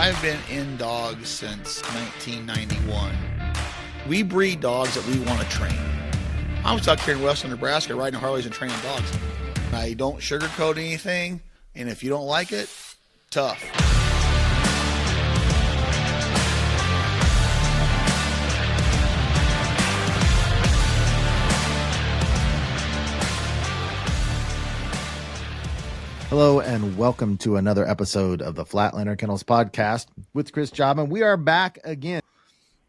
I've been in dogs since 1991. We breed dogs that we want to train. I was out here in western Nebraska riding Harleys and training dogs. I don't sugarcoat anything, and if you don't like it, tough. Hello and welcome to another episode of the Flatlander Kennels podcast with Chris Jobman. We are back again.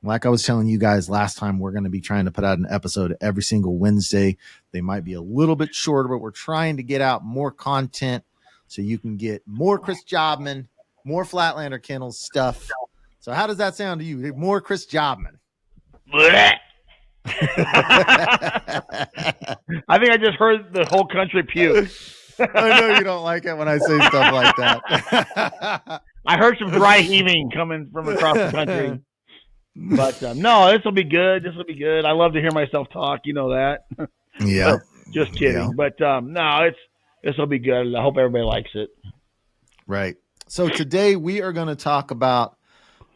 Like I was telling you guys last time, we're going to be trying to put out an episode every single Wednesday. They might be a little bit shorter, but we're trying to get out more content so you can get more Chris Jobman, more Flatlander Kennels stuff. So how does that sound to you? More Chris Jobman. I think I just heard the whole country puke. I know you don't like it when I say stuff like that. I heard some dry heaving coming from across the country. But no, this will be good. This will be good. I love to hear myself talk. You know that. Yeah. Just kidding. Yeah. But no, this will be good. I hope everybody likes it. Right. So today we are going to talk about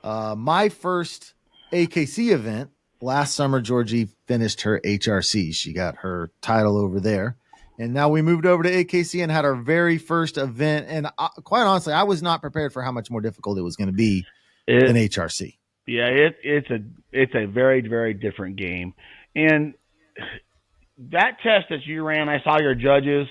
my first AKC event. Last summer, Georgie finished her HRC. She got her title over there. And now we moved over to AKC and had our very first event. And quite honestly, I was not prepared for how much more difficult it was going to be than HRC. Yeah, it's a very, very different game. And that test that you ran, I saw your judges,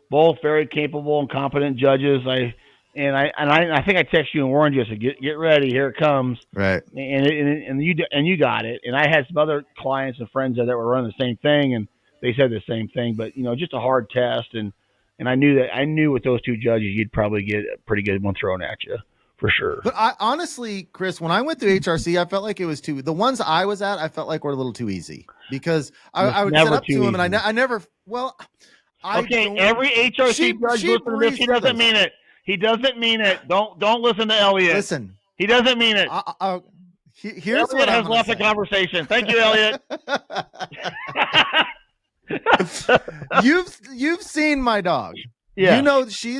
both very capable and competent judges. I think I texted you and warned you. I said, get ready, here it comes. Right. And you got it. And I had some other clients and friends that were running the same thing, and they said the same thing, but just a hard test, and I knew with those two judges you'd probably get a pretty good one thrown at you for sure. But I honestly, Chris, when I went through HRC, I felt like it was the ones I was at, I felt like were a little too easy because I would set up to him and I never. Well, every HRC judge listen to this. He doesn't mean it. He doesn't mean it. Don't listen to Elliott. Listen, he doesn't mean it. Here's Elliott has left the conversation. Thank you, Elliott. You've seen my dog. Yeah. She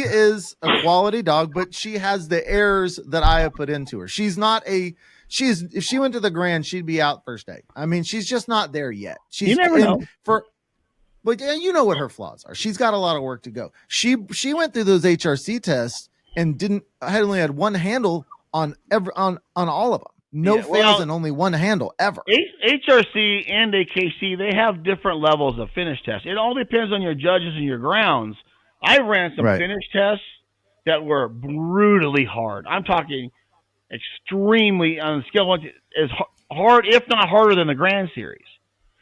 is a quality dog, but she has the errors that I have put into her. If she went to the Grand, she'd be out first day. I mean, she's just not there yet. You never know. But you know what her flaws are. She's got a lot of work to go. She went through those HRC tests and only had one handle on all of them. No fails and only one handle ever. HRC and AKC, they have different levels of finish tests. It all depends on your judges and your grounds. I ran some finish tests that were brutally hard. I'm talking extremely on the scale as hard, if not harder than the Grand Series.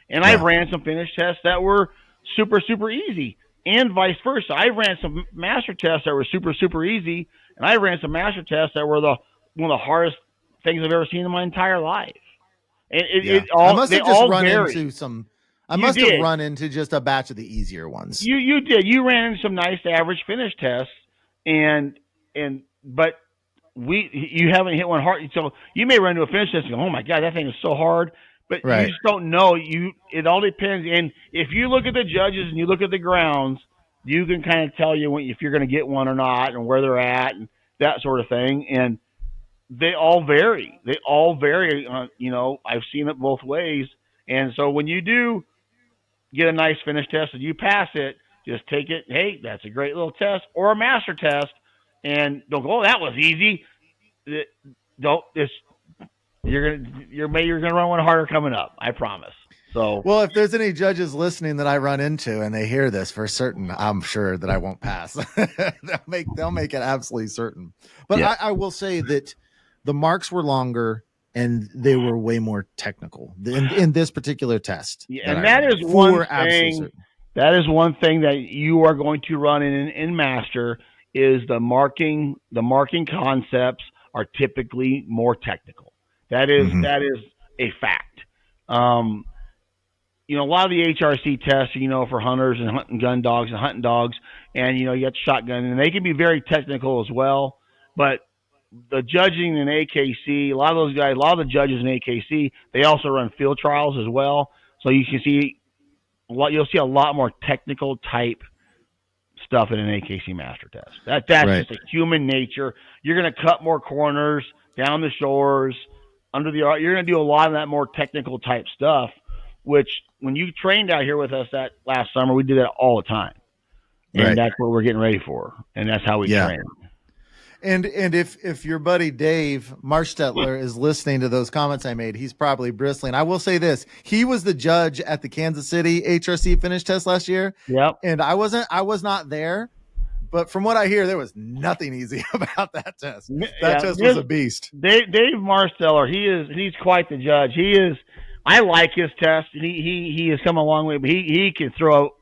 And I ran some finish tests that were super, super easy, and vice versa. I ran some master tests that were super, super easy, and I ran some master tests that were one of the hardest things I've ever seen in my entire life. And I must have just run into some. I must have run into just a batch of the easier ones. You did. You ran into some nice average finish tests, but you haven't hit one hard. So you may run into a finish test and go, "Oh my God, that thing is so hard." But you just don't know. It all depends. And if you look at the judges and you look at the grounds, you can kind of tell you if you're going to get one or not, and where they're at, and that sort of thing. And they all vary. I've seen it both ways. And so when you do get a nice finish test and you pass it, just take it. Hey, that's a great little test, or a master test, and don't go, "Oh, that was easy." You're gonna run one harder coming up. I promise. So, well, if there's any judges listening that I run into and they hear this, for certain, I'm sure that I won't pass. They'll make it absolutely certain. But I will say that the marks were longer and they were way more technical in this particular test. Yeah, and that is one thing. That is one thing that you are going to run in Master is the marking. The marking concepts are typically more technical. That is a fact. A lot of the HRC tests, for hunters and hunting gun dogs and hunting dogs, and you got the shotgun, and they can be very technical as well. But the judging in AKC, a lot of the judges in AKC, they also run field trials as well. So you can see you'll see a lot more technical type stuff in an AKC master test. That's Right. just a human nature. You're going to cut more corners down the shores, under the art. You're going to do a lot of that more technical type stuff, which when you trained out here with us that last summer, we did that all the time. And Right. that's what we're getting ready for. And that's how we train. And if your buddy Dave Marstettler is listening to those comments I made, he's probably bristling. I will say this. He was the judge at the Kansas City HRC finish test last year. Yep. And I was not there, but from what I hear, there was nothing easy about that test. That test was a beast. Dave Marsteller, he's quite the judge. I like his test. He has come a long way, but he can throw.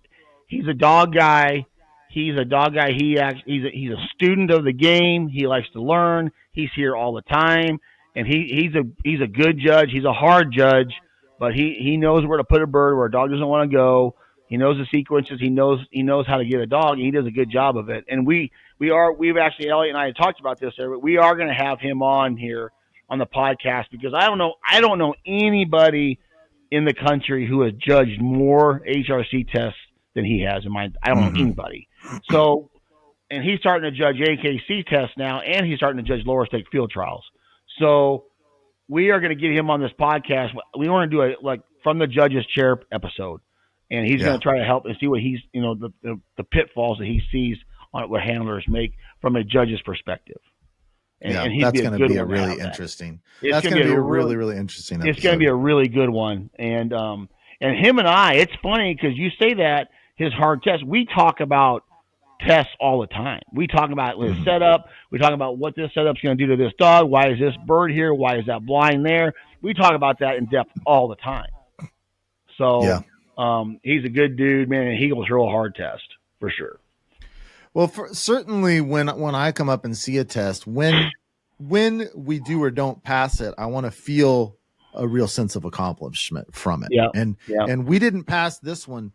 He's a dog guy. He's a dog guy. He's a student of the game. He likes to learn. He's here all the time, and he's a good judge. He's a hard judge, but he knows where to put a bird where a dog doesn't want to go. He knows the sequences. He knows how to get a dog, and he does a good job of it. And we've actually, Elliott and I had talked about this there, but we are going to have him on here on the podcast because I don't know anybody in the country who has judged more HRC tests than he has in mind. I don't know anybody. So, and he's starting to judge AKC tests now, and he's starting to judge lower stake field trials. So we are going to get him on this podcast. We want to do a from the judge's chair episode, and he's going to try to help and see what he's the pitfalls that he sees on what handlers make from a judge's perspective. And that's going to be a really interesting. That's going to be a really, really interesting episode. It's going to be a really good one. And him and I, it's funny because you say that his hard test. We talk about tests all the time. We talk about his setup. We talk about what this setup's going to do to this dog. Why is this bird here? Why is that blind there? We talk about that in depth all the time. So he's a good dude, man, and he will throw a hard test for sure. Well, certainly when I come up and see a test, when we do or don't pass it, I want to feel a real sense of accomplishment from it. Yeah. And we didn't pass this one,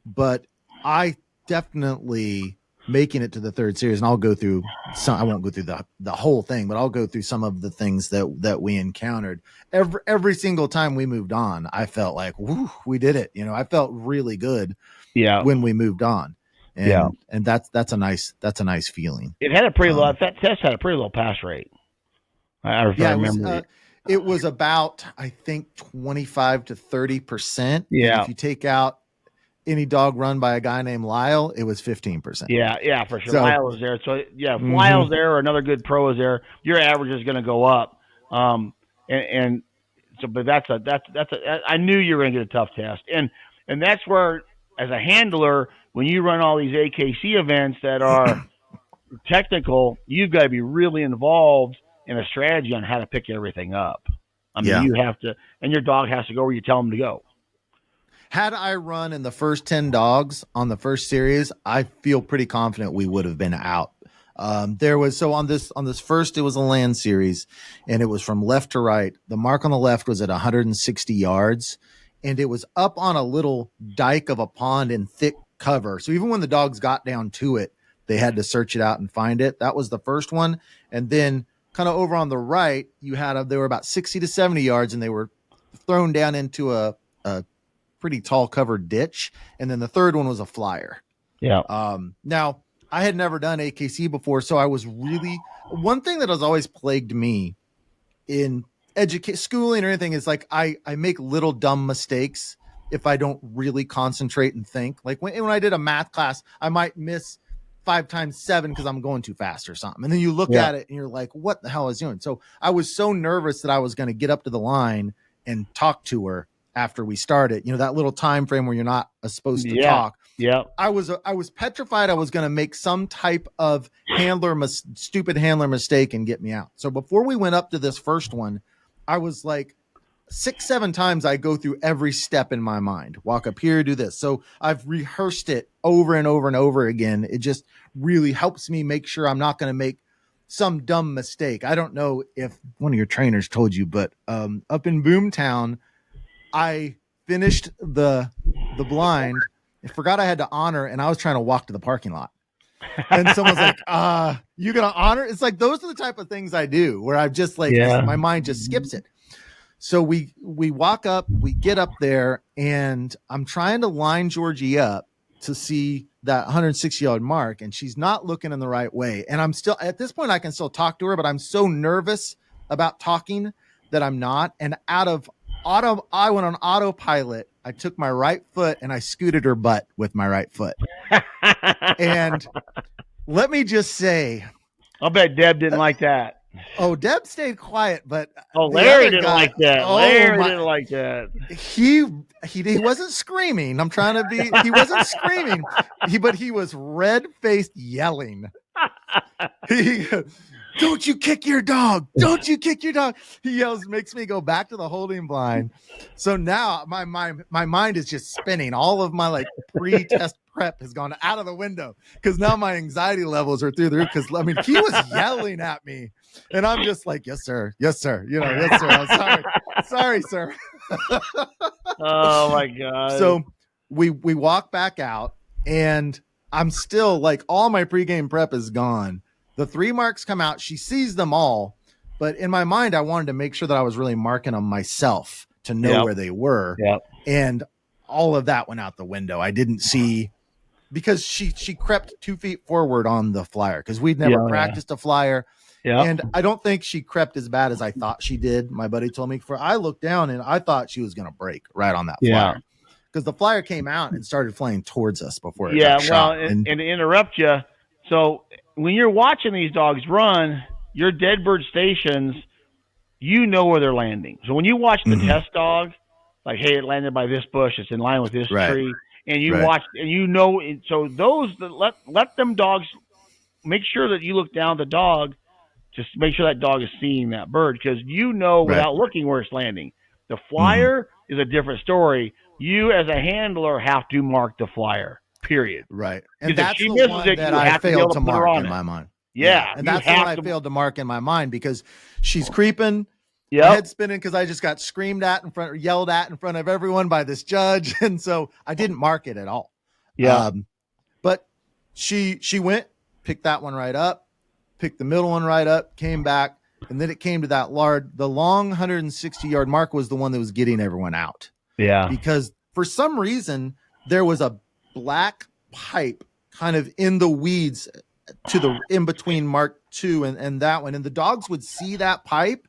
but I definitely making it to the third series, and I'll go through some. I won't go through the whole thing, but I'll go through some of the things that we encountered. Every single time we moved on, I felt like, woo, we did it. I felt really good. When we moved on. And that's a nice feeling. It had a pretty low. That test had a pretty low pass rate. I remember. It was about, I think, 25 to 30%. Yeah. If you take out any dog run by a guy named Lyle, it was 15%. Yeah, for sure. So, Lyle was there. So if Lyle's there or another good pro is there, your average is going to go up. But I knew you were going to get a tough test, and that's where, as a handler, when you run all these AKC events that are technical, you've got to be really involved in a strategy on how to pick everything up. You have to, and your dog has to go where you tell him to go. Had I run in the first 10 dogs on the first series, I feel pretty confident we would have been out. On this first, it was a land series, and it was from left to right. The mark on the left was at 160 yards, and it was up on a little dike of a pond in thick cover. So even when the dogs got down to it, they had to search it out and find it. That was the first one. And then kind of over on the right, they were about 60 to 70 yards, and they were thrown down into a pretty tall covered ditch. And then the third one was a flyer. Yeah. Now I had never done AKC before. So I was one thing that has always plagued me in schooling or anything is like, I make little dumb mistakes if I don't really concentrate and think. Like when I did a math class, I might miss 5 times 7 because I'm going too fast or something. And then you look at it and you're like, what the hell is doing? So I was so nervous that I was going to get up to the line and talk to her after we started, that little time frame where you're not supposed to talk. Yeah. I was petrified I was going to make some type of stupid handler mistake and get me out. So before we went up to this first one, I was like 6-7 times I go through every step in my mind. Walk up here, do this. So I've rehearsed it over and over and over again. It just really helps me make sure I'm not going to make some dumb mistake. I don't know if one of your trainers told you, but up in Boomtown, I finished the blind. I forgot I had to honor, and I was trying to walk to the parking lot. And someone's like, you going to honor? It's like, those are the type of things I do where I've just my mind just skips it. So we walk up, we get up there, and I'm trying to line Georgie up to see that 160-yard mark, and she's not looking in the right way. And I'm still, at this point, I can still talk to her, but I'm so nervous about talking that I'm not. And I went on autopilot. I took my right foot and I scooted her butt with my right foot. And let me just say, I'll bet Deb didn't like that. Oh, Deb stayed quiet, but Larry didn't like that. Larry didn't like that. He wasn't screaming. I'm trying to be. He wasn't screaming. But he was red-faced yelling. Don't you kick your dog? Don't you kick your dog? He yells, makes me go back to the holding blind. So now my mind is just spinning. All of my like pre-test prep has gone out of the window because now my anxiety levels are through the roof. Because I mean, he was yelling at me, and I'm just like, yes, sir, yes, sir. You know, yes, sir. I'm sorry, sir. Oh my god. So we walk back out, and I'm still like, all my pregame prep is gone. The 3 marks come out. She sees them all. But in my mind, I wanted to make sure that I was really marking them myself to know where they were. Yep. And all of that went out the window. I didn't see, because she crept 2 feet forward on the flyer because we'd never practiced a flyer. Yeah. And I don't think she crept as bad as I thought she did. My buddy told me, I looked down and I thought she was going to break right on that flyer. Because the flyer came out and started flying towards us before it got shot. And to interrupt you, so when you're watching these dogs run, your dead bird stations, you know where they're landing. So when you watch the test dog, like, hey, it landed by this bush, it's in line with this tree, and you watch, and you know, so those that let them dogs make sure that you look down at the dog, just make sure that dog is seeing that bird, because you know without looking where it's landing. The flyer is a different story. You as a handler have to mark the flyer. Period. Right. And that's the one that I failed to mark in my mind. Yeah. And that's the one I failed to mark in my mind because she's creeping, my head spinning because I just got screamed at yelled at in front of everyone by this judge. And so I didn't mark it at all. Yeah. But she went, picked that one right up, picked the middle one right up, came back. And then it came to the long 160-yard mark was the one that was getting everyone out. Yeah. Because for some reason, there was a black pipe kind of in the weeds to the in between Mark 2 and that one, and the dogs would see that pipe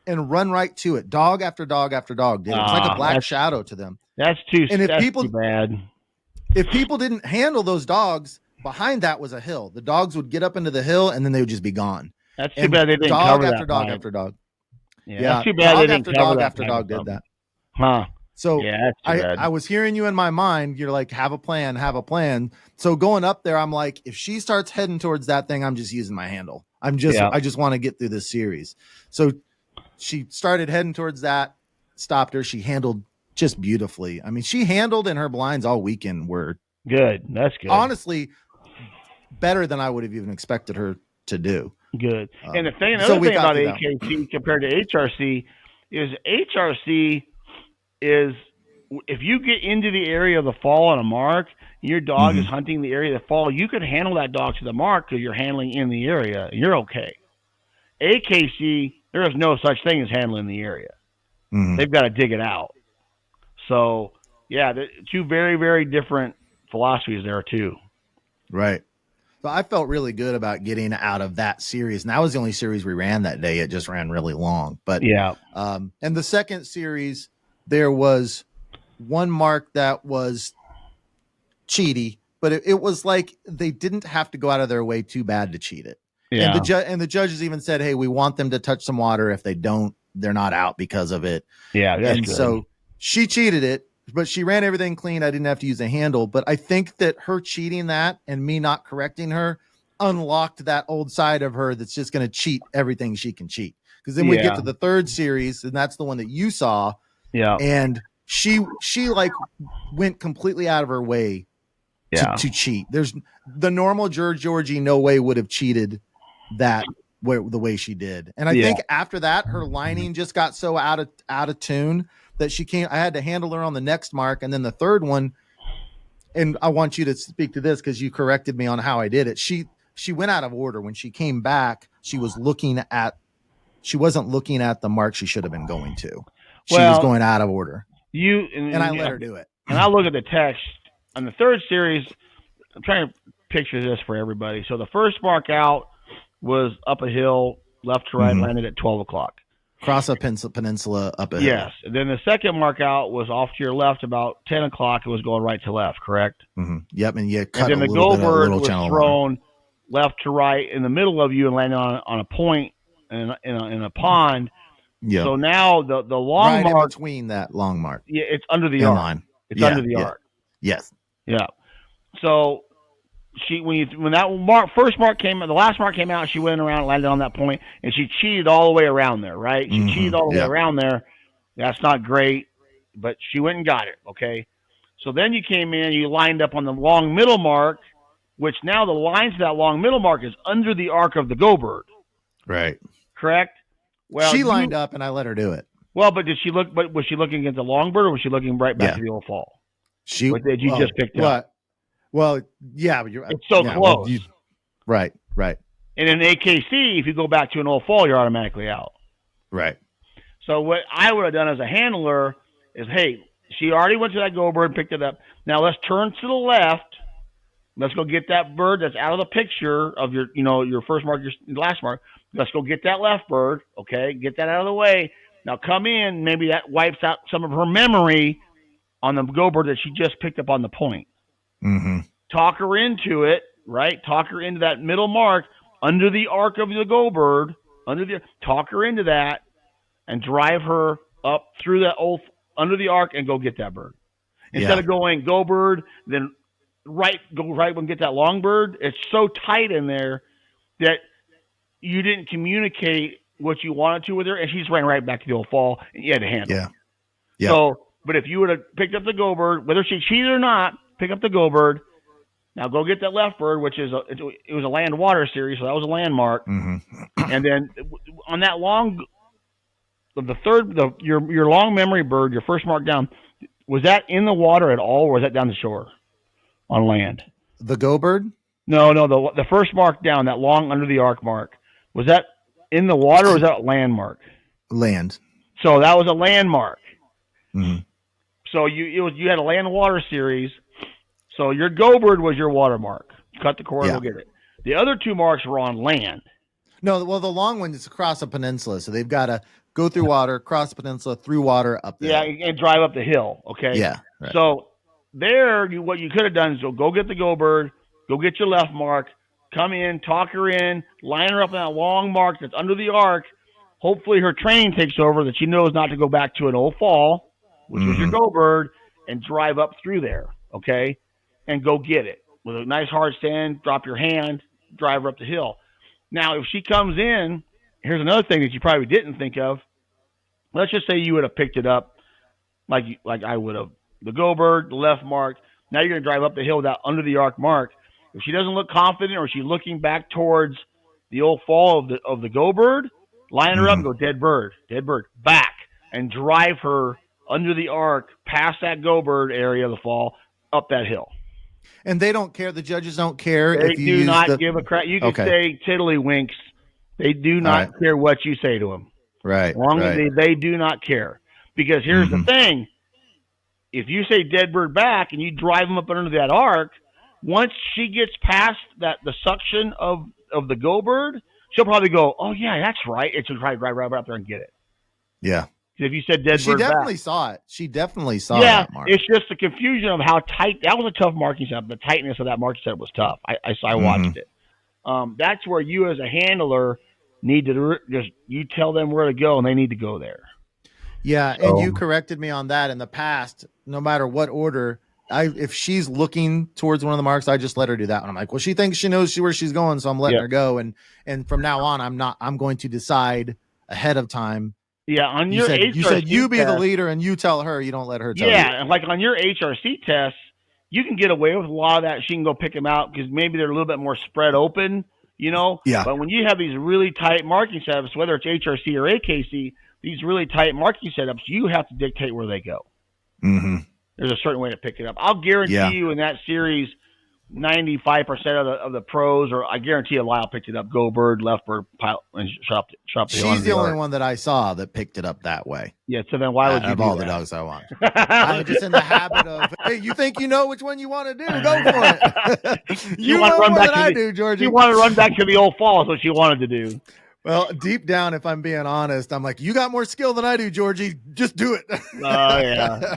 and run right to it. Dog after dog after dog did. It was like a black shadow to them. That's too bad. If people didn't handle those dogs, behind that was a hill. The dogs would get up into the hill and then they would just be gone. That's too bad they didn't cover that. Dog after dog. Yeah, that's too bad they didn't cover that. Dog after dog did that. Huh. So I was hearing you in my mind. You're like, have a plan. So going up there, I'm like, if she starts heading towards that thing, I'm just using my handle. I just want to get through this series. So she started heading towards that, stopped her. She handled just beautifully. I mean, she handled, and her blinds all weekend were good. That's good. Honestly, better than I would have even expected her to do. Good. And another thing about AKC compared to HRC is if you get into the area of the fall on a mark, your dog is hunting the area of the fall, you can handle that dog to the mark because you're handling in the area. You're okay. AKC, there is no such thing as handling the area. They've got to dig it out. So, yeah, two very, very different philosophies there too. Right. So I felt really good about getting out of that series. And that was the only series we ran that day. It just ran really long. But and the second series, there was one mark that was cheaty, but it was like they didn't have to go out of their way too bad to cheat it. Yeah. And the judges even said, hey, we want them to touch some water. If they don't, they're not out because of it. Yeah. That's and good. So she cheated it, but she ran everything clean. I didn't have to use a handle. But I think that her cheating that and me not correcting her unlocked that old side of her that's just going to cheat everything she can cheat. Because then we get to the third series, and that's the one that you saw. Yeah. And she like went completely out of her way to cheat. There's the normal Georgie no way would have cheated that the way she did. And I think after that, her lining just got so out of tune that she can't. I had to handle her on the next mark, and then the third one. And I want you to speak to this because you corrected me on how I did it. She went out of order when she came back. She wasn't looking at the mark she should have been going to. She was going out of order. And I let her do it. And I look at the text on the third series. I'm trying to picture this for everybody. So the first mark out was up a hill, left to right, landed at 12 o'clock. Cross a peninsula up a hill. Yes. And then the second mark out was off to your left about 10 o'clock. It was going right to left, correct? Yep, and you cut and then a the little go bit of bird little was channel thrown left to right in the middle of you and landed on a point in a pond. Yeah. So now the long right mark in between that long mark. Yeah, it's under the arc. Line. It's under the arc. Yes. Yeah. So when that first mark came out, the last mark came out, she went around and landed on that point, and she cheated all the way around there, right? She cheated all the way around there. That's not great, but she went and got it, okay? So then you came in, you lined up on the long middle mark, which now the lines to that long middle mark is under the arc of the go bird. Right. Correct? Well, she lined up, and I let her do it. Well, but did she look? But was she looking at the long bird, or was she looking right back to the old fall? What did you just pick up? Well, yeah, but it's so close. Right. And in AKC, if you go back to an old fall, you're automatically out. Right. So what I would have done as a handler is, hey, she already went to that go bird and picked it up. Now let's turn to the left. Let's go get that bird that's out of the picture of your first mark, your last mark. Let's go get that left bird, okay? Get that out of the way. Now come in. Maybe that wipes out some of her memory on the go bird that she just picked up on the point. Talk her into it, right? Talk her into that middle mark under the arc of the go bird. Talk her into that and drive her up through that under the arc and go get that bird. Instead of going go bird, then go right and get that long bird. It's so tight in there that you didn't communicate what you wanted to with her, and she just ran right back to the old fall, and you had to handle it. Yeah. So, but if you would have picked up the go bird, whether she cheated or not, pick up the go bird. Now go get that left bird, which is it was a land water series, so that was a landmark. And then on that your long memory bird, your first mark down, was that in the water at all, or was that down the shore on land? The go bird? No, the first mark down, that long under the arc mark, was that in the water, or was that landmark? Land. So that was a landmark. So you had a land water series. So your go bird was your watermark. Cut the cord, we'll get it. The other two marks were on land. No, well, the long one is across a peninsula, so they've got to go through water, cross the peninsula, through water, up there. Yeah, and drive up the hill. Okay. Yeah. Right. So there, what you could have done is go get the go bird, go get your left mark, come in, talk her in, line her up in that long mark that's under the arc. Hopefully her training takes over that she knows not to go back to an old fall, which was your go bird, and drive up through there. Okay. And go get it with a nice hard stand, drop your hand, drive her up the hill. Now, if she comes in, here's another thing that you probably didn't think of. Let's just say you would have picked it up like I would have. The go bird, the left mark. Now you're going to drive up the hill with that under the arc mark. If she doesn't look confident or she's looking back towards the old fall of the go bird, line her up and go dead bird, back, and drive her under the arc past that go bird area of the fall up that hill. And they don't care. The judges don't care. They do not give a crap. You can say tiddlywinks. They do not care what you say to them. Right. They do not care. Because here's the thing. If you say dead bird back and you drive them up under that arc, once she gets past the suction of the go bird, she'll probably go, oh, yeah, that's right. And she'll try to drive right up there and get it. Yeah. If you said dead bird back. She definitely saw that mark. It's just the confusion of how tight. That was a tough marking setup. The tightness of that marking setup was tough. I watched it. That's where you as a handler need to you tell them where to go, and they need to go there. Yeah, and you corrected me on that in the past. No matter what order, if she's looking towards one of the marks, I just let her do that one. I'm like, well, she thinks she knows where she's going, so I'm letting her go. And from now on, I'm going to decide ahead of time. Yeah, on your HRC you said you be the leader and you tell her. You don't let her tell you. Yeah, and like on your HRC test, you can get away with a lot of that. She can go pick them out because maybe they're a little bit more spread open, Yeah. But when you have these really tight marking setups, whether it's HRC or AKC, these really tight marking setups, you have to dictate where they go. There's a certain way to pick it up. I'll guarantee you in that series, 95% of the pros, or I guarantee Lyle picked it up. Go bird, left bird, pile, and shot the She's the only one that I saw that picked it up that way. Yeah. So then why would you of do all that? The dogs I want? I'm just in the habit of, hey, you think you know which one you want to do? Go for it. you know more than I do, Georgie. You want to run back to the old fall is what you wanted to do. Well, deep down, if I'm being honest, I'm like, you got more skill than I do, Georgie. Just do it. Oh, yeah.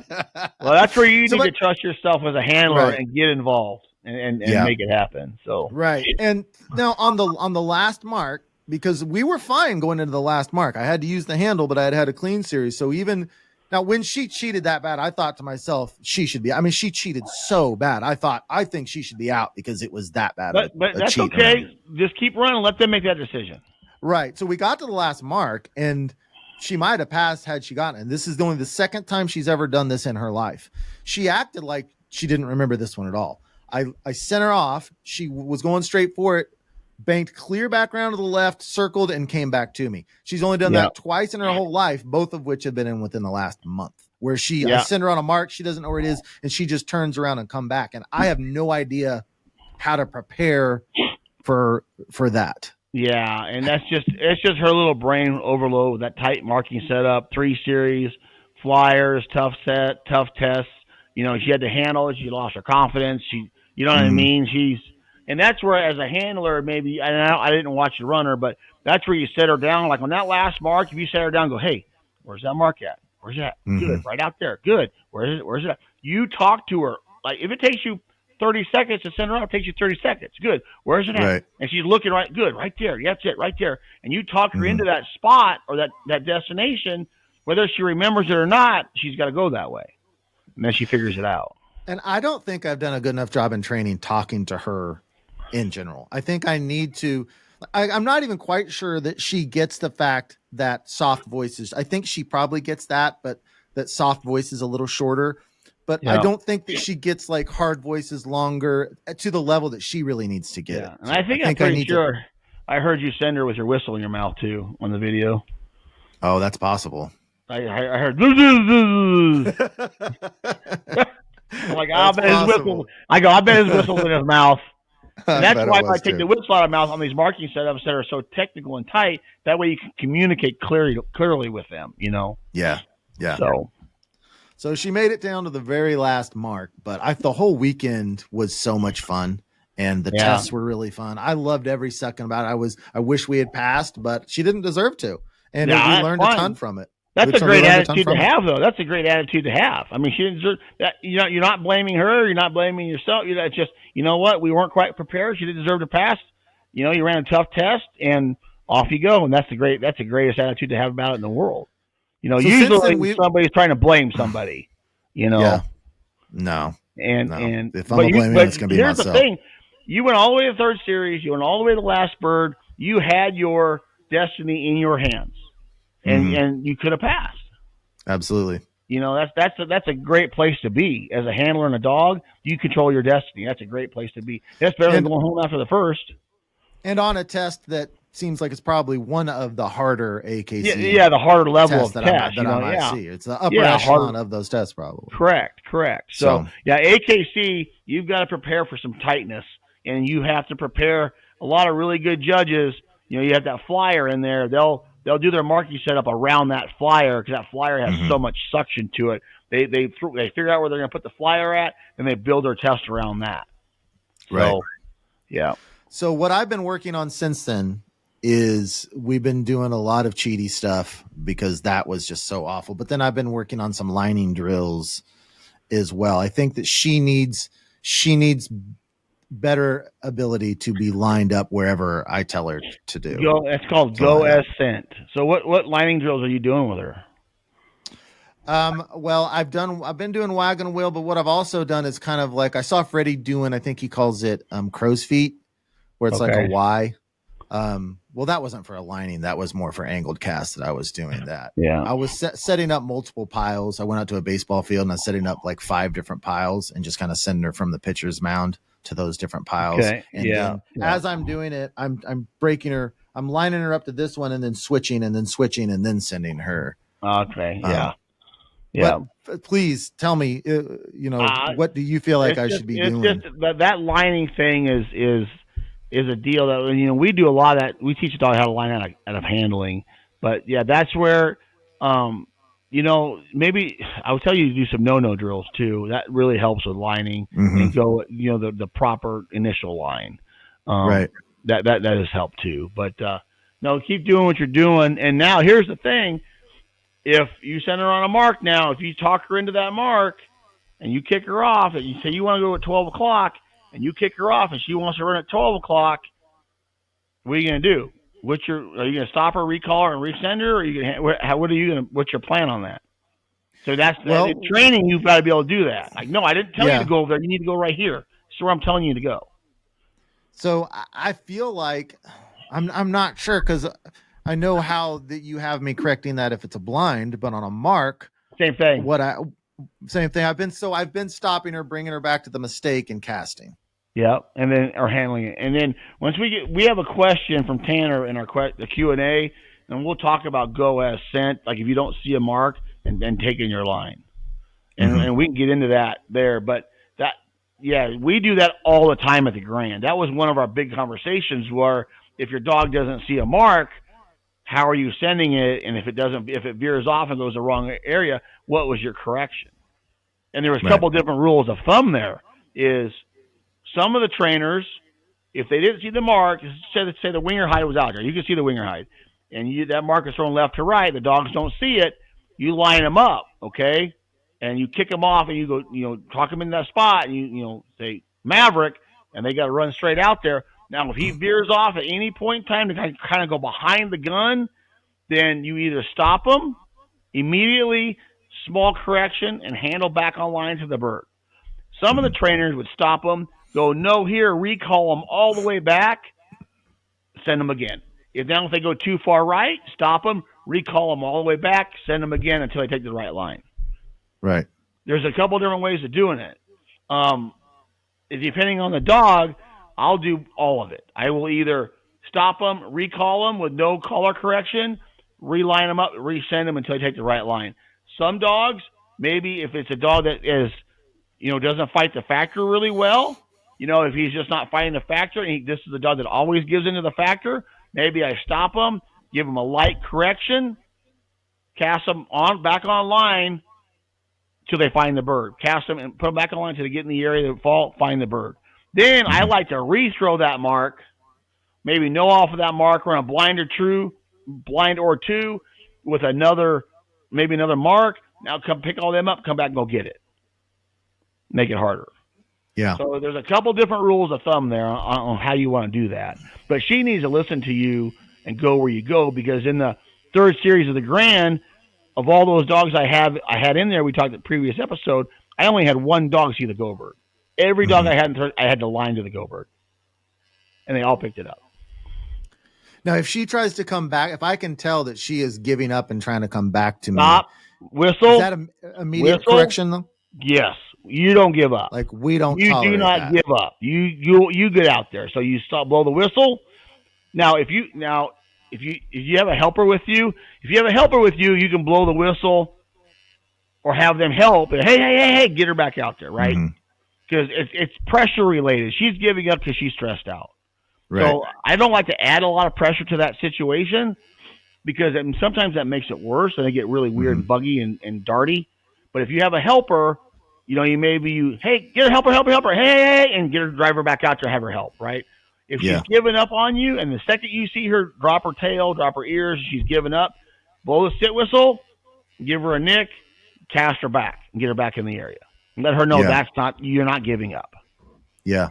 Well, that's where you need to trust yourself as a handler and get involved and make it happen. So right. And now on the last mark, because we were fine going into the last mark, I had to use the handle, but I had a clean series. So even now, when she cheated that bad, I thought to myself, she should be. I mean, she cheated so bad. I think she should be out because it was that bad. But that's okay. Just keep running. Let them make that decision. Right. So we got to the last mark and she might have passed had she gotten it. And this is only the second time she's ever done this in her life. She acted like she didn't remember this one at all. I sent her off. She was going straight for it, banked clear back around to the left, circled, and came back to me. She's only done that twice in her whole life, both of which have been within the last month, where I send her on a mark. She doesn't know where it is. And she just turns around and come back. And I have no idea how to prepare for that. Yeah, and it's just her little brain overload with that tight marking setup, 3 series, flyers, tough tests. You know, she had to handle it. She lost her confidence. You know what I mean? And that's where, as a handler, maybe, and I didn't watch the runner, but that's where you set her down. Like on that last mark, if you set her down, go, hey, where's that mark at? Where's that? Good, right out there. Good. Where's it at? You talk to her. Like if it takes you 30 seconds to send her out, it takes you 30 seconds. Good. Where's it at? Right. And she's looking right. Good. Right there. That's it. Right there. And you talk her into that spot or that destination, whether she remembers it or not, she's got to go that way. And then she figures it out. And I don't think I've done a good enough job in training talking to her in general. I think I need to. I'm not even quite sure that she gets the fact that soft voices. I think she probably gets that, but that soft voice is a little shorter. But I don't think that she gets like hard voices longer to the level that she really needs to get. Yeah. And I think I'm pretty sure I heard you send her with your whistle in your mouth too on the video. Oh, that's possible. I heard. I'm like, I bet his whistle. I bet his whistle's in his mouth. And that's why I take the whistle out of mouth on these marking setups that are so technical and tight. That way you can communicate clearly with them. You know. Yeah. Yeah. So she made it down to the very last mark, but the whole weekend was so much fun, and the tests were really fun. I loved every second about it. I wish we had passed, but she didn't deserve to, and we learned a ton from it. That's a great attitude to have, though. That's a great attitude to have. I mean, she didn't deserve that. You know, you're not blaming her. You're not blaming yourself. It's just, you know what? We weren't quite prepared. She didn't deserve to pass. You know, you ran a tough test, and off you go. And that's the greatest attitude to have about it in the world. You know, so usually somebody's trying to blame somebody, you know. Yeah. No. And if I'm blaming, it's going to be myself. Here's the thing. You went all the way to the third series. You went all the way to the last bird. You had your destiny in your hands, and you could have passed. Absolutely. You know, that's a great place to be. As a handler and a dog, you control your destiny. That's a great place to be. That's better than going home after the first. And on a test that seems like it's probably one of the harder AKC. Yeah, the harder level of test I might see. It's the upper echelon of those tests, probably. Correct. So, AKC, you've got to prepare for some tightness, and you have to prepare a lot of really good judges. You know, you have that flyer in there. They'll do their marking setup around that flyer because that flyer has so much suction to it. They figure out where they're going to put the flyer at, and they build their test around that. Right. So, yeah. So what I've been working on since then is we've been doing a lot of cheaty stuff because that was just so awful. But then I've been working on some lining drills as well. I think that she needs better ability to be lined up wherever I tell her to do. It's called go as sent. So what lining drills are you doing with her? Well, I've been doing wagon wheel, but what I've also done is kind of like I saw Freddie doing, I think he calls it crow's feet, where it's like a Y. Well, that wasn't for a lining. That was more for angled cast that I was doing that. Yeah. I was setting up multiple piles. I went out to a baseball field and I was setting up like 5 different piles and just kind of sending her from the pitcher's mound to those different piles. Okay. And then as I'm doing it, I'm breaking her. I'm lining her up to this one and then switching and then switching and then sending her. Okay. Yeah. But please tell me, what do you feel like I should be doing? It's just that lining thing is a deal that we do a lot of that. We teach a dog how to line out of handling, but yeah, that's where maybe I would tell you to do some no drills too. That really helps with lining and go the proper initial line. Right. That has helped too. But no, keep doing what you're doing. And now here's the thing: if you send her on a mark now, if you talk her into that mark and you kick her off, and you say you want to go at 12 o'clock, and you kick her off, and she wants to run at 12 o'clock, what are you going to do? Are you going to stop her, recall her, and resend her? Or what's your plan on that? So in training, you've got to be able to do that. Like, no, I didn't tell you to go over there. You need to go right here. It's where I'm telling you to go. So I feel like I'm not sure, because I know how that you have me correcting that if it's a blind, but on a mark, same thing. Same thing. I've been stopping her, bringing her back to the mistake and casting. Yeah, and then or handling it, and then once we have a question from Tanner in the Q&A, and we'll talk about go as sent. Like if you don't see a mark, and then taking your line, and we can get into that there. But we do that all the time at the Grand. That was one of our big conversations. Where if your dog doesn't see a mark, how are you sending it? And if it veers off and goes the wrong area, what was your correction? And there was a couple different rules of thumb there. Is some of the trainers, if they didn't see the mark, say the winger hide was out there, you can see the winger hide, and that mark is thrown left to right, the dogs don't see it, you line them up, okay? And you kick them off, and you go, talk them in that spot, and you say Maverick, and they got to run straight out there. Now, if he veers off at any point in time to kind of go behind the gun, then you either stop him immediately, small correction, and handle back on line to the bird. Some of the trainers would stop them, go no here, recall them all the way back, send them again. If they go too far right, stop them, recall them all the way back, send them again until they take the right line. Right. There's a couple different ways of doing it. Depending on the dog, I'll do all of it. I will either stop them, recall them with no color correction, reline them up, resend them until they take the right line. Some dogs, maybe if it's a dog that is, doesn't fight the factor really well, if he's just not fighting the factor, and this is a dog that always gives into the factor, maybe I stop him, give him a light correction, cast them back on line till they find the bird. Cast them and put them back on line till they get in the area to find the bird. Then I like to rethrow that mark, maybe no off of that mark, run a blind or two with another mark. Now come pick all them up, come back and go get it. Make it harder. Yeah. So there's a couple different rules of thumb there on how you want to do that. But she needs to listen to you and go where you go, because in the third series of the Grand, of all those dogs I had in there, we talked in the previous episode, I only had one dog see the go bird. Every dog I had to line to the go bird. And they all picked it up. Now, if she tries to come back, if I can tell that she is giving up and trying to come back to Stop, me, whistle. Is that an immediate correction, though? Yes. You don't give up. Like, we don't. You do not give up. You get out there. So you blow the whistle. Now, if you have a helper with you, you can blow the whistle or have them help. And, hey, get her back out there, right? Because it's pressure related. She's giving up because she's stressed out. Right. So I don't like to add a lot of pressure to that situation, because sometimes that makes it worse and they get really weird, and buggy and darty. But if you have a helper, hey, get her helper, hey, and get her driver back out there, have her help, right? If she's giving up on you, and the second you see her drop her tail, drop her ears, she's giving up, blow the sit whistle, give her a nick, cast her back, and get her back in the area. And let her know you're not giving up. Yeah.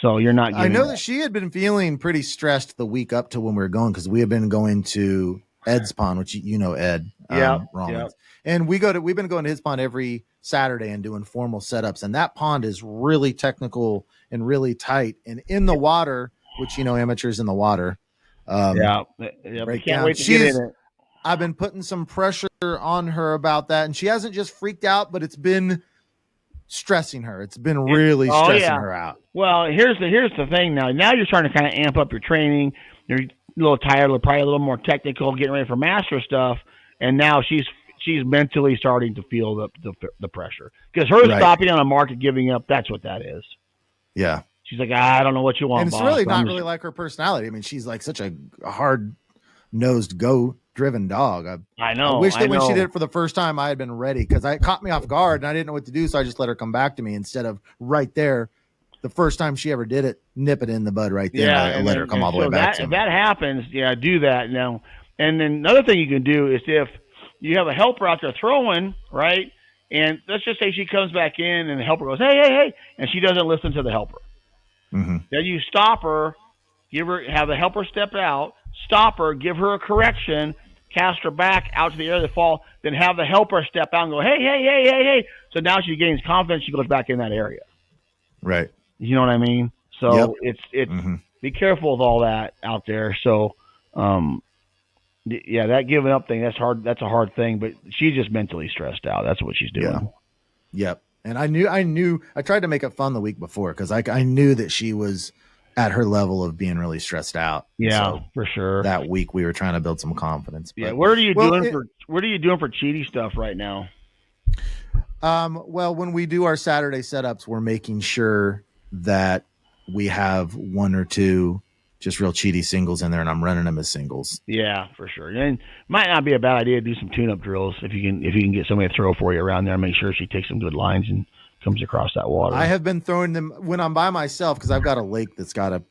So you're not giving I know up. that she had been feeling pretty stressed the week up to when we were going, because we had been going to Ed's pond, which Ed. Rollins. And we've been going to his pond every Saturday and doing formal setups. And that pond is really technical and really tight. And in the water, which, amateurs in the water. Can't wait to get in it. I've been putting some pressure on her about that. And she hasn't just freaked out, but it's been stressing her. It's been really stressing her out. Well, here's the thing now. Now you're starting to kind of amp up your training. You're a little tired, probably a little more technical, getting ready for master stuff. And now she's she's mentally starting to feel the pressure, because her stopping on a mark and giving up, that's what that is. Yeah. She's like, I don't know what you want, and it's boss. really not really like her personality. I mean, she's like such a hard-nosed, go-driven dog. I know. I wish that when she did it for the first time, I had been ready, because it caught me off guard and I didn't know what to do, so I just let her come back to me instead of right there. The first time she ever did it, nip it in the bud right there. Yeah, and let her come all the way back to me. If that happens, do that now. And then another thing you can do is, if you have a helper out there throwing, right, and let's just say she comes back in and the helper goes, hey, and she doesn't listen to the helper. Mm-hmm. Then you stop her, have the helper step out, stop her, give her a correction, cast her back out to the area of the fall, then have the helper step out and go, hey. So now she gains confidence, she goes back in that area. Right. You know what I mean? So it's mm-hmm. Be careful with all that out there. So, that giving up thing, that's hard. That's a hard thing, but she's just mentally stressed out. That's what she's doing. Yeah. Yep. And I knew I tried to make it fun the week before, because I knew that she was at her level of being really stressed out. Yeah, so for sure. That week we were trying to build some confidence. But, what are you doing for cheaty stuff right now? Well, when we do our Saturday setups, we're making sure that we have one or two just real cheaty singles in there, and I'm running them as singles. Yeah, for sure. And might not be a bad idea to do some tune-up drills if you can get somebody to throw for you around there and make sure she takes some good lines and comes across that water. I have been throwing them when I'm by myself, because I've got a lake that's got a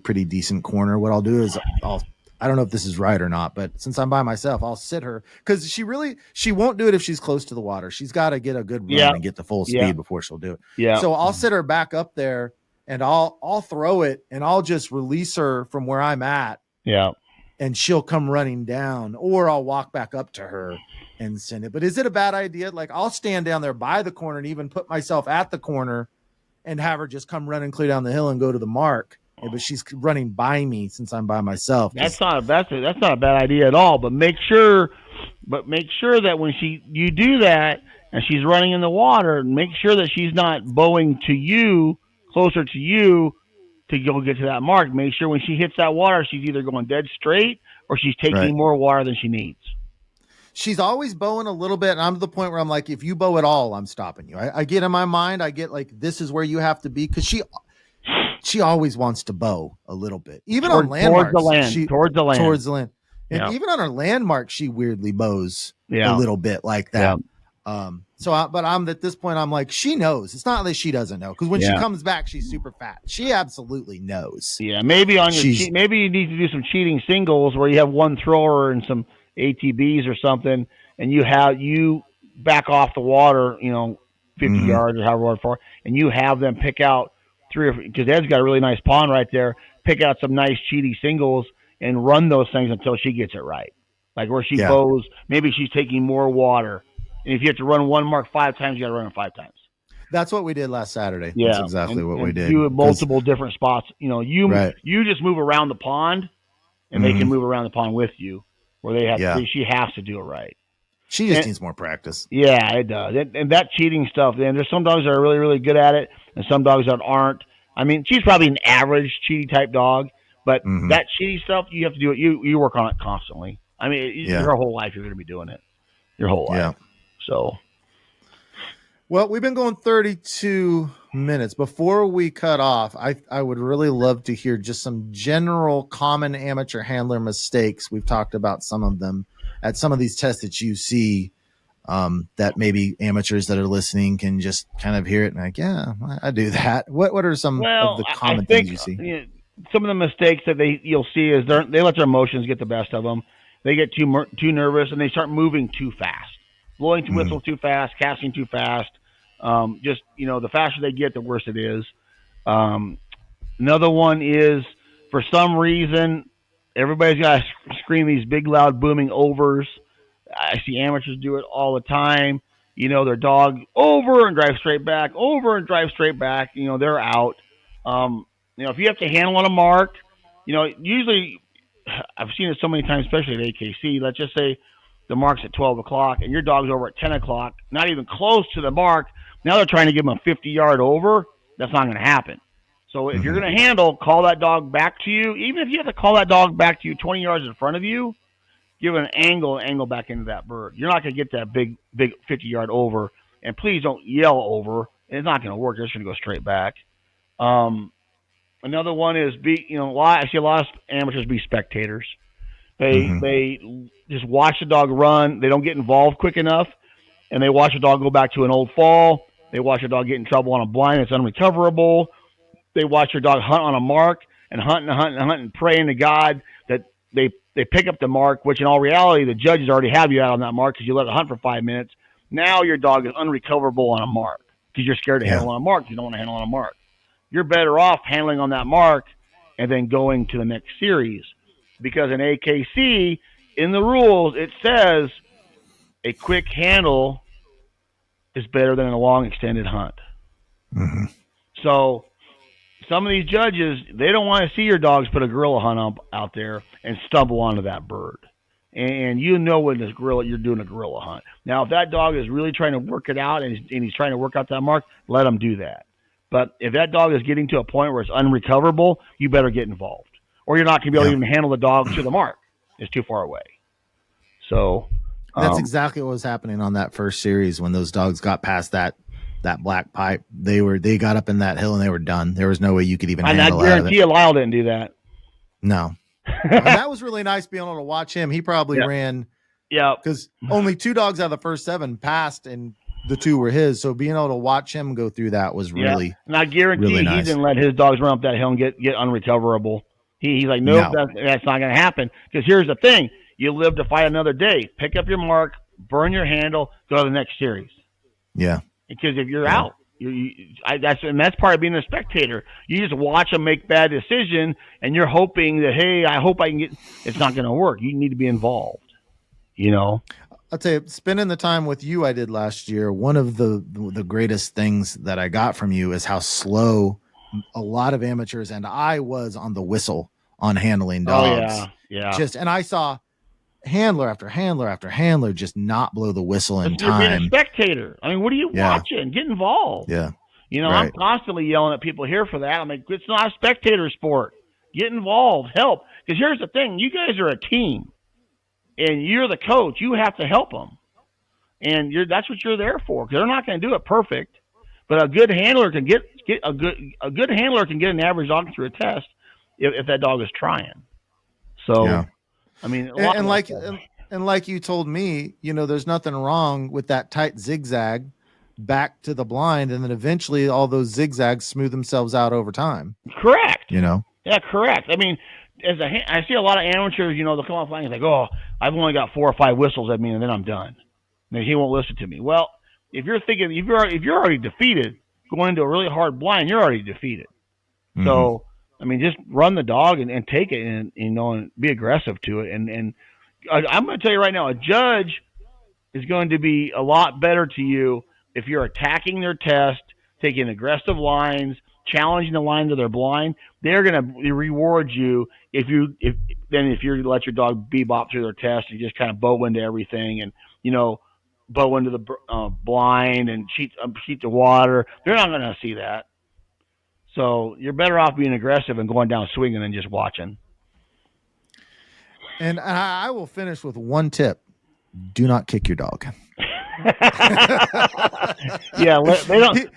pretty decent corner. What I'll do is I don't know if this is right or not, but since I'm by myself, I'll sit her, because she won't do it if she's close to the water. She's got to get a good run and get the full speed before she'll do it. Yeah. So I'll sit her back up there, and I'll throw it, and I'll just release her from where I'm at. Yeah. And she'll come running down, or I'll walk back up to her and send it. But is it a bad idea? Like, I'll stand down there by the corner and even put myself at the corner and have her just come running clear down the hill and go to the mark. But she's running by me since I'm by myself. That's not a bad idea at all. But make sure that when you do that and she's running in the water, make sure that she's not bowing to you, closer to you, to go get to that mark. Make sure when she hits that water, she's either going dead straight or she's taking more water than she needs. She's always bowing a little bit, and I'm to the point where I'm like, if you bow at all, I'm stopping you. I get in my mind, I get like, this is where you have to be, because she always wants to bow a little bit, even on landmarks. Towards the land. And even on her landmark, she weirdly bows a little bit like that. Yeah. But I'm at this point, I'm like, she knows. It's not that she doesn't know, because when she comes back, she's super fat. She absolutely knows. Yeah, maybe maybe you need to do some cheating singles where you have one thrower and some ATBs or something, and you back off the water, 50 yards or however far, and you have them pick out because Ed's got a really nice pond right there. Pick out some nice cheaty singles and run those things until she gets it right. Like where she bows, maybe she's taking more water. And if you have to run one mark 5 times, you got to run it 5 times. That's what we did last Saturday. Yeah, that's exactly what we did. Do it multiple different spots. You just move around the pond, and they can move around the pond with you. Where they have, she has to do it right. She just needs more practice. Yeah, it does. And that cheating stuff, then there's some dogs that are really, really good at it, and some dogs that aren't. I mean, she's probably an average cheaty type dog, but that cheaty stuff, you have to do it. You work on it constantly. I mean, your whole life you're going to be doing it. Your whole life. Yeah. So. Well, we've been going 32 minutes. Before we cut off, I would really love to hear just some general common amateur handler mistakes. We've talked about some of them at some of these tests that you see, that maybe amateurs that are listening can just kind of hear it and like, yeah, I do that. What are some of the common things you see? Some of the mistakes that you'll see is they let their emotions get the best of them. They get too nervous and they start moving too fast, blowing to whistles too fast, casting too fast. The faster they get, the worse it is. Another one is, for some reason, everybody's got to scream these big, loud, booming overs. I see amateurs do it all the time. Their dog over and drive straight back, over and drive straight back. They're out. If you have to handle on a mark, usually I've seen it so many times, especially at AKC. Let's just say the mark's at 12 o'clock and your dog's over at 10 o'clock, not even close to the mark. Now they're trying to give them a 50-yard over. That's not going to happen. So if you're going to handle, call that dog back to you. Even if you have to call that dog back to you 20 yards in front of you, give it an angle back into that bird. You're not going to get that big 50-yard over. And please don't yell over. It's not going to work. You're just going to go straight back. Another one is I see a lot of amateurs be spectators. They just watch the dog run. They don't get involved quick enough, and they watch the dog go back to an old fall. They watch the dog get in trouble on a blind that's unrecoverable. They watch your dog hunt on a mark and hunt and praying to God that they pick up the mark, which in all reality the judges already have you out on that mark because you let it hunt for 5 minutes. Now your dog is unrecoverable on a mark because you're scared to handle on a mark. You don't want to handle on a mark. You're better off handling on that mark and then going to the next series. Because in AKC, in the rules, it says a quick handle is better than a long extended hunt. Mm-hmm. So some of these judges, they don't want to see your dogs put a gorilla hunt out there and stumble onto that bird. And when this gorilla, you're doing a gorilla hunt. Now, if that dog is really trying to work it out and he's trying to work out that mark, let him do that. But if that dog is getting to a point where it's unrecoverable, you better get involved. Or you're not going to be able to even handle the dog to the mark. It's too far away. So that's exactly what was happening on that first series when those dogs got past that black pipe. They got up in that hill and they were done. There was no way you could even handle it. And I guarantee you Lyle didn't do that. No. And that was really nice being able to watch him. He probably ran. Yeah. Because only 2 dogs out of the first 7 passed and the 2 were his. So being able to watch him go through that was really, and I guarantee really nice. He didn't let his dogs run up that hill and get unrecoverable. He's like, nope, no. That's not going to happen. Because here's the thing. You live to fight another day. Pick up your mark, burn your handle, go to the next series. Yeah. Because if you're out, that's part of being a spectator. You just watch them make bad decisions, and you're hoping that, hey, I hope I can get – it's not going to work. You need to be involved, I'll tell you, spending the time with you I did last year, one of the greatest things that I got from you is how slow a lot of amateurs and I was on the whistle on handling dogs. Oh, yeah. And I saw handler after handler after handler just not blow the whistle in time. You're being a spectator. I mean, what are you watching? Get involved. Yeah. Right. I'm constantly yelling at people here for that. I'm like, it's not a spectator sport. Get involved. Help. Because here's the thing. You guys are a team. And you're the coach. You have to help them. And that's what you're there for. Because they're not going to do it perfect. But a good handler can get a good handler can get an average dog through a test if that dog is trying. So, yeah. I mean, and like you told me, there's nothing wrong with that tight zigzag back to the blind, and then eventually all those zigzags smooth themselves out over time. Correct. Yeah, correct. I mean, I see a lot of amateurs, they'll come off flying and like, oh, I've only got 4 or 5 whistles at me, and then I'm done. And he won't listen to me. Well, if you're already defeated going into a really hard blind, you're already defeated. Mm-hmm. So, I mean, just run the dog and take it and be aggressive to it. And I'm going to tell you right now, a judge is going to be a lot better to you if you're attacking their test, taking aggressive lines, challenging the lines of their blind. They're going to reward you if you let your dog bebop through their test and just kind of bow into everything and bow into the blind and cheat the water. They're not going to see that. So you're better off being aggressive and going down swinging than just watching. And I will finish with one tip: do not kick your dog. Yeah,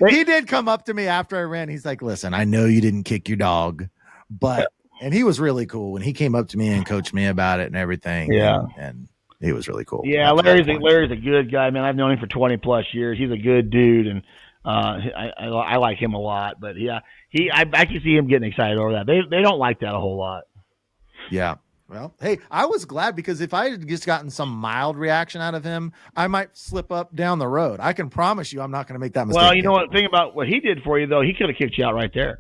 he did come up to me after I ran. He's like, "Listen, I know you didn't kick your dog, but," and he was really cool when he came up to me and coached me about it and everything. Yeah, and he was really cool. Yeah, Larry's a good guy, man. I've known him for 20 plus years. He's a good dude, and I like him a lot. But yeah, I can see him getting excited over that. They don't like that a whole lot. Yeah. Well, hey, I was glad because if I had just gotten some mild reaction out of him, I might slip up down the road. I can promise you I'm not going to make that mistake. Well, you know what? Thing about what he did for you, though, he could have kicked you out right there.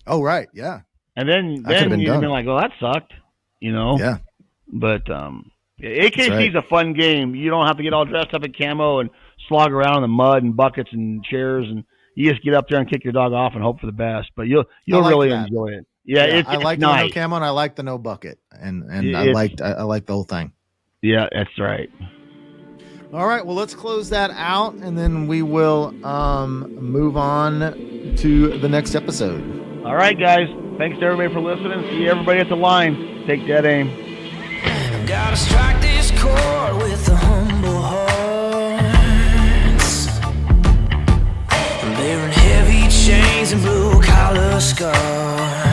Oh, right. Yeah. And then you'd have been like, well, that sucked, Yeah. But AKC is a fun game. You don't have to get all dressed up in camo and slog around in the mud and buckets and chairs, and you just get up there and kick your dog off and hope for the best. But you'll really enjoy it. Yeah, I like nice. The no camo and I like the no bucket, and I like the whole thing. Yeah, that's right. All right, well, let's close that out, and then we will move on to the next episode. All right, guys. Thanks to everybody for listening. See everybody at the line. Take dead aim. Gotta strike this accord with the humble hearts, bearing heavy chains and blue collar scars.